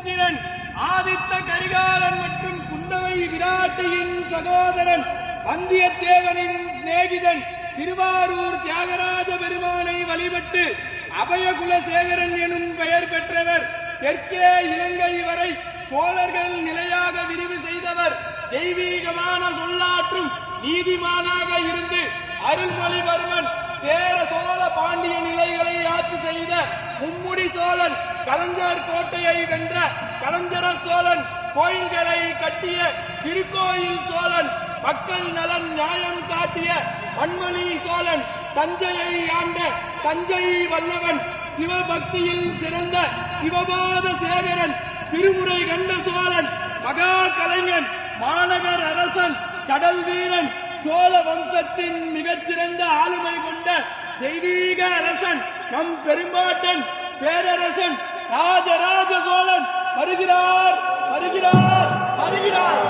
புத்திரன், ஆதித்த கரிகாலன் மற்றும் குந்தவை விராட்டியின் சகோதரன், வந்தியத்தேவனின் சிநேகிதன், திருவாரூர் தியாகராஜ பெருமானை வழிபட்டு அபயகுலசேகரன் எனும் பெயர் பெற்றவர். தெற்கே இலங்கை வரை சோழர்கள் நிலையாக விரிவு செய்தவர். தெய்வீகமான சொல்லாற்றும் நீதிமானாக இருந்து அருள்மொழிவர்மன் சேர சோழ பாண்டிய நிலைகளை ஆட்சி செய்த மும்முடி சோழன், கலைஞர் கோட்டையை வென்ற கலைஞர சோழன், கோயில்களை கட்டிய திருக்கோயில் சோழன், மக்கள் நலன் நியாயம் காட்டிய மண்மணி சோழன், தஞ்சையை ஆண்ட தஞ்சை வல்லவன், சிவபக்தியில் சிறந்த சிவபாத சேகரன், திருமுறை கண்ட சோழன், மகா கலைஞன், மாநகர் அரசன், கடல் வீரன், சோழ வம்சத்தின் மிகச்சிறந்த ஆளுமை கொண்ட தெய்வீக அரசன், நம் பெரும்பாட்டன் பேரரசன் ராஜராஜ சோழன் வருகிறார் வருகிறார் வருகிறார்.